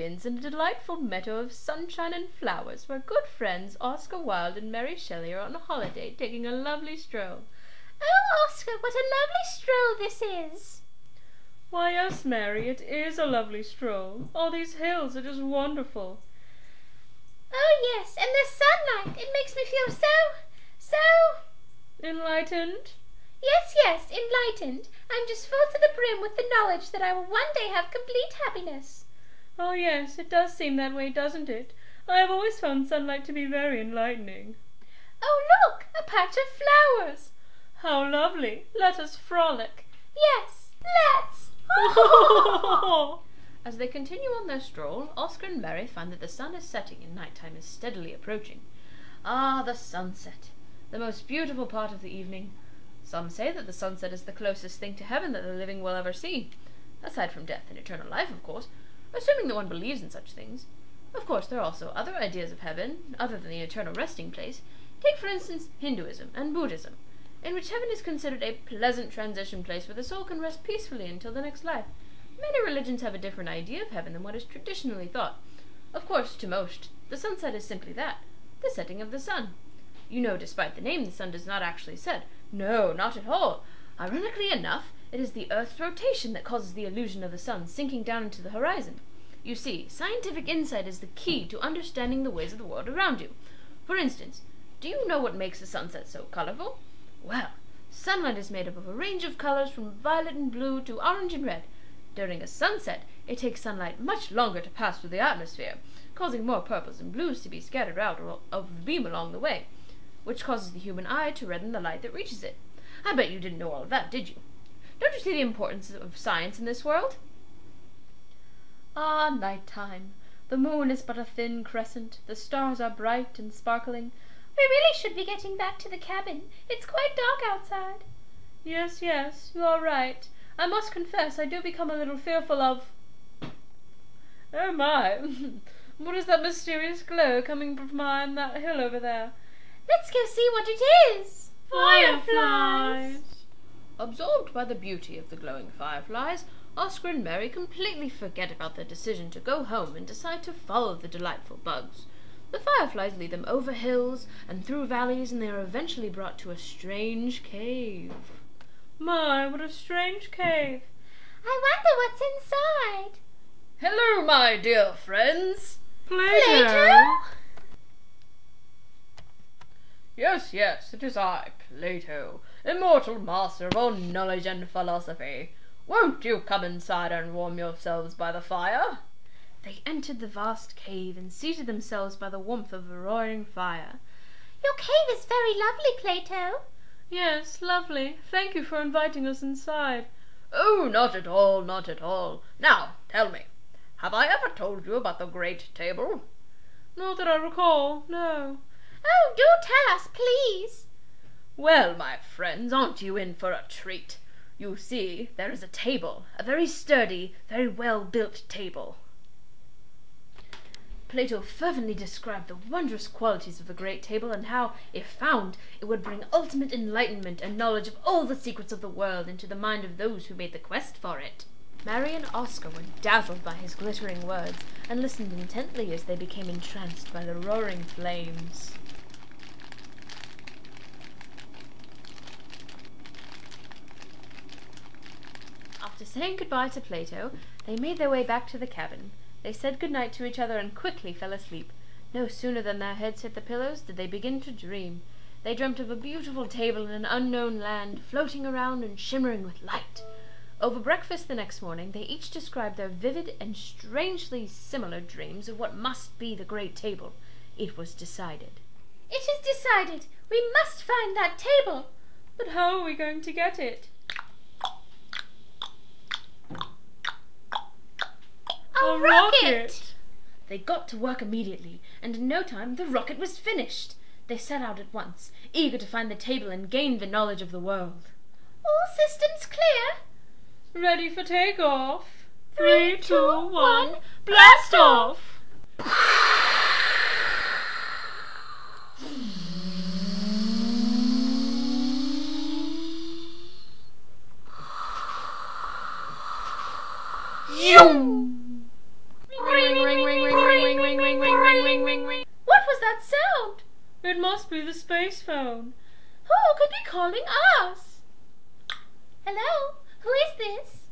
cabins in a delightful meadow of sunshine and flowers, where good friends Oscar Wilde and Mary Shelley are on a holiday, taking a lovely stroll. Oh, Oscar, what a lovely stroll this is! Why, yes, Mary, it is a lovely stroll. All these hills are just wonderful. Oh, yes, and the sunlight, it makes me feel so... Enlightened? Yes, enlightened. I'm just full to the brim with the knowledge that I will one day have complete happiness. Oh, yes, it does seem that way, doesn't it? I have always found sunlight to be very enlightening. Oh, look, a patch of flowers. How lovely. Let us frolic. Yes, let's. As they continue on their stroll, Oscar and Mary find that the sun is setting and night-time is steadily approaching. Ah, the sunset, the most beautiful part of the evening. Some say that the sunset is the closest thing to heaven that the living will ever see, aside from death and eternal life, of course, assuming that one believes in such things. Of course, there are also other ideas of heaven, other than the eternal resting place. Take, for instance, Hinduism and Buddhism, in which heaven is considered a pleasant transition place where the soul can rest peacefully until the next life. Many religions have a different idea of heaven than what is traditionally thought. Of course, to most, the sunset is simply that, the setting of the sun. You know, despite the name, the sun does not actually set. No, not at all. Ironically enough, it is the Earth's rotation that causes the illusion of the sun sinking down into the horizon. You see, scientific insight is the key to understanding the ways of the world around you. For instance, do you know what makes the sunset so colorful? Well, sunlight is made up of a range of colors from violet and blue to orange and red. During a sunset, it takes sunlight much longer to pass through the atmosphere, causing more purples and blues to be scattered out of the beam along the way, which causes the human eye to redden the light that reaches it. I bet you didn't know all of that, did you? Don't you see the importance of science in this world? Ah, night-time. The moon is but a thin crescent, the stars are bright and sparkling. We really should be getting back to the cabin. It's quite dark outside. Yes, you are right. I must confess I do become a little fearful of... Oh my! What is that mysterious glow coming from behind that hill over there? Let's go see what it is. Fireflies! Absorbed by the beauty of the glowing fireflies, Oscar and Mary completely forget about their decision to go home and decide to follow the delightful bugs. The fireflies lead them over hills and through valleys, and they are eventually brought to a strange cave. My, what a strange cave! I wonder what's inside. Hello, my dear friends. Plato? Yes, it is I, Plato, immortal master of all knowledge and philosophy. Won't you come inside and warm yourselves by the fire? They entered the vast cave and seated themselves by the warmth of a roaring fire. Your cave is very lovely, Plato. Yes, lovely. Thank you for inviting us inside. Oh, not at all, not at all. Now, tell me, have I ever told you about the great table? Not that I recall, no. Oh, do tell us, please. Well, my friends, aren't you in for a treat? You see, there is a table, a very sturdy, very well-built table. Plato fervently described the wondrous qualities of the great table and how, if found, it would bring ultimate enlightenment and knowledge of all the secrets of the world into the mind of those who made the quest for it. Mary and Oscar were dazzled by his glittering words and listened intently as they became entranced by the roaring flames. After saying goodbye to Plato, they made their way back to the cabin. They said good-night to each other and quickly fell asleep. No sooner than their heads hit the pillows did they begin to dream. They dreamt of a beautiful table in an unknown land, floating around and shimmering with light. Over breakfast the next morning, they each described their vivid and strangely similar dreams of what must be the great table. It was decided. It is decided. We must find that table. But how are we going to get it? A rocket! They got to work immediately, and in no time the rocket was finished. They set out at once, eager to find the table and gain the knowledge of the world. All systems clear. Ready for takeoff. 3, 2, 1, blast off! Ring, ring, It must be the space phone. Who could be calling us? Hello? Who is this?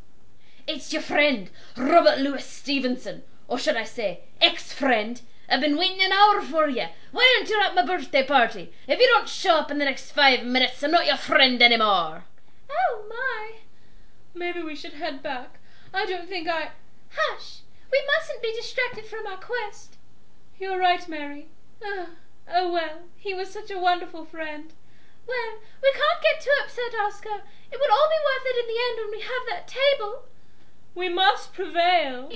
It's your friend, Robert Louis Stevenson. Or should I say, ex-friend. I've been waiting an hour for you. Why aren't you at my birthday party? If you don't show up in the next 5 minutes, I'm not your friend anymore. Oh, my. Maybe we should head back. I don't think I... Hush! We mustn't be distracted from our quest. You're right, Mary. Oh well, he was such a wonderful friend. Well, we can't get too upset, Oscar. It will all be worth it in the end when we have that table. We must prevail. What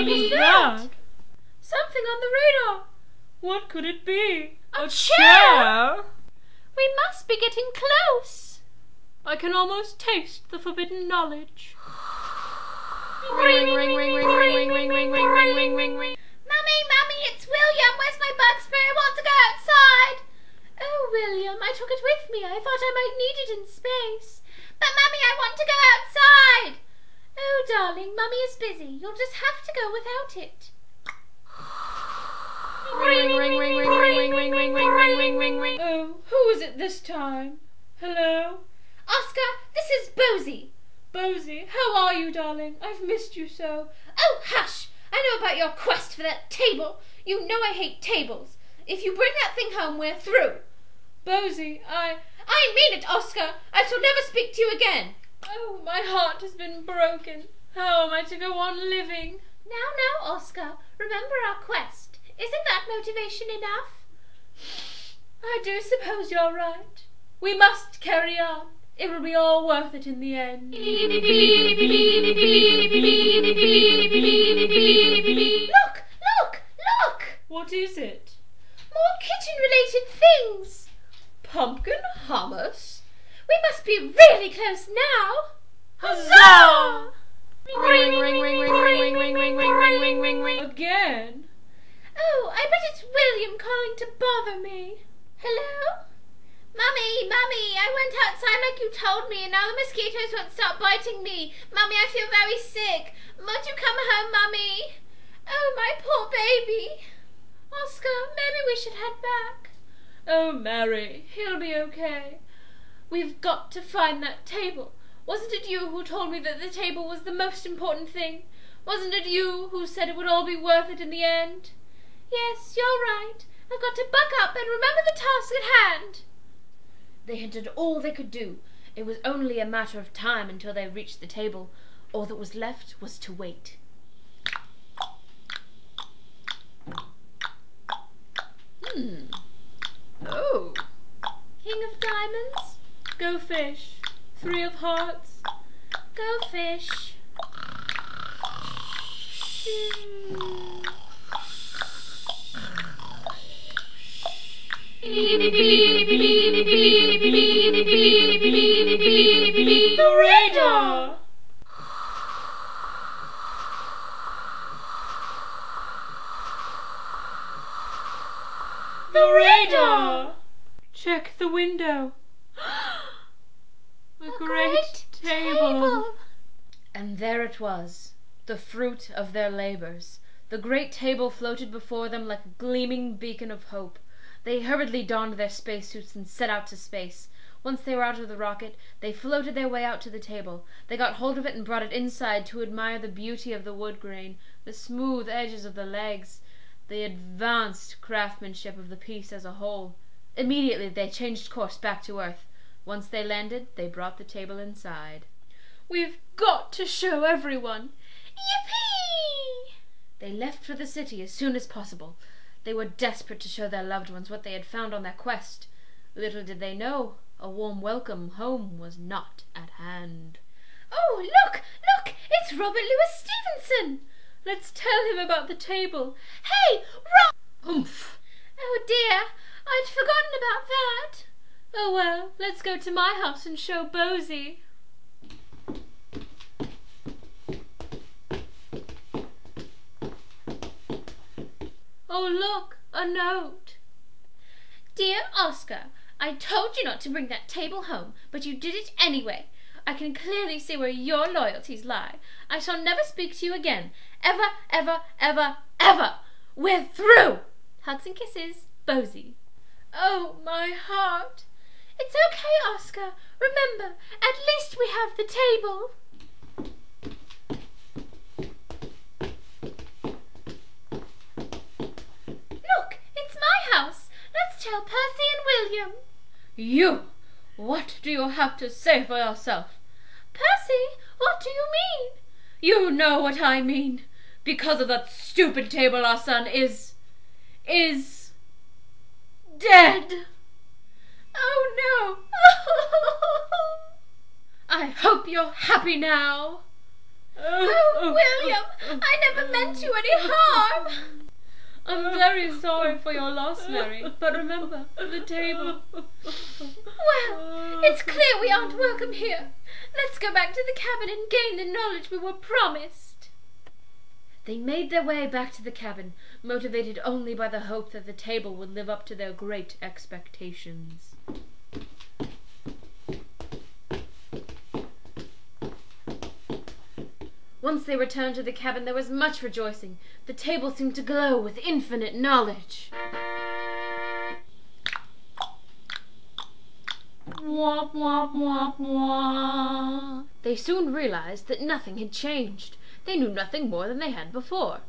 was that? Something on the radar. What could it be? A chair? We must be getting close. I can almost taste the forbidden knowledge. Ring, ring, ring, ring, ring, ring, ring, ring, ring, ring, ring, ring, ring. Mummy, it's William. Where's my bug spray? I want to go outside. Oh, William, I took it with me. I thought I might need it in space. But, Mummy, I want to go outside. Oh, darling, Mummy is busy. You'll just have to go without it. Ring, ring, ring, ring, ring, ring, ring, ring, ring, ring, ring, ring. Oh, who is it this time? Hello? Oscar, this is Bosie. Bosie, how are you, darling? I've missed you so. Oh, hush! I know about your quest for that table. You know I hate tables. If you bring that thing home, we're through. Bosie, I mean it, Oscar. I shall never speak to you again. Oh, my heart has been broken. How am I to go on living? Now, Oscar. Remember our quest. Isn't that motivation enough? I do suppose you're right. We must carry on. It will be all worth it in the end. Look! What is it? More kitchen-related things. Pumpkin hummus? We must be really close now. Huzzah! Ring, ring, ring, ring, ring, ring, ring, ring, ring, ring, ring, ring. Again? Oh, I bet it's William calling to bother me. Hello? Mummy, I went outside like you told me, and now the mosquitoes won't stop biting me. Mummy, I feel very sick. Won't you come home, Mummy? Oh, my poor baby. Oscar, maybe we should head back. Oh, Mary, he'll be okay. We've got to find that table. Wasn't it you who told me that the table was the most important thing? Wasn't it you who said it would all be worth it in the end? Yes, you're right. I've got to buck up and remember the task at hand. They had done all they could do. It was only a matter of time until they reached the table. All that was left was to wait. Oh. King of diamonds. Go fish. 3 of hearts. Go fish. The radar! The radar! Check the window. A great table. And there it was, the fruit of their labours. The great table floated before them like a gleaming beacon of hope. They hurriedly donned their spacesuits and set out to space. Once they were out of the rocket, they floated their way out to the table. They got hold of it and brought it inside to admire the beauty of the wood grain, the smooth edges of the legs, the advanced craftsmanship of the piece as a whole. Immediately they changed course back to Earth. Once they landed, they brought the table inside. We've got to show everyone. Yippee! They left for the city as soon as possible. They were desperate to show their loved ones what they had found on their quest. Little did they know, a warm welcome home was not at hand. Oh, look! It's Robert Louis Stevenson! Let's tell him about the table. Hey, Rob! Humph! Oh dear, I'd forgotten about that. Oh well, let's go to my house and show Bosie. Oh look, a note. Dear Oscar, I told you not to bring that table home, but you did it anyway. I can clearly see where your loyalties lie. I shall never speak to you again. Ever, ever, ever, forever. We're through. Hugs and kisses, Bosie. Oh, my heart. It's okay, Oscar. Remember, at least we have the table. Look, it's my house. Let's tell Percy and William. You! What do you have to say for yourself? Percy, what do you mean? You know what I mean. Because of that stupid table, our son is dead. Oh, no. I hope you're happy now. Oh, William, I never meant you any harm. I'm very sorry for your loss, Mary, but remember, the table. Well, it's clear we aren't welcome here. Let's go back to the cabin and gain the knowledge we were promised. They made their way back to the cabin, motivated only by the hope that the table would live up to their great expectations. Once they returned to the cabin, there was much rejoicing. The table seemed to glow with infinite knowledge. Womp, womp, womp, womp. They soon realized that nothing had changed. They knew nothing more than they had before.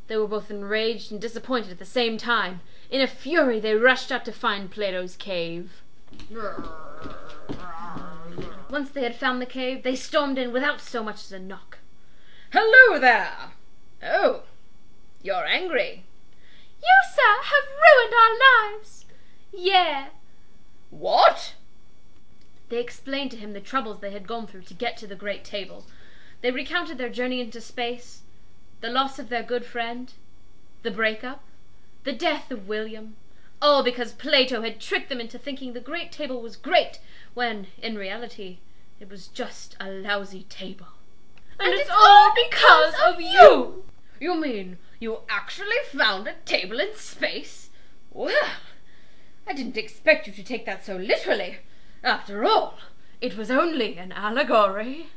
They were both enraged and disappointed at the same time. In a fury, they rushed out to find Plato's cave. Once they had found the cave, they stormed in without so much as a knock. "Hello there! Oh, you're angry." You, sir, have ruined our lives. Yeah. What? They explained to him the troubles they had gone through to get to the great table. They recounted their journey into space, the loss of their good friend, the breakup, the death of William, all because Plato had tricked them into thinking the great table was great, when, in reality, it was just a lousy table. And it's all because of you! You mean you actually found a table in space? Well, I didn't expect you to take that so literally. After all, it was only an allegory.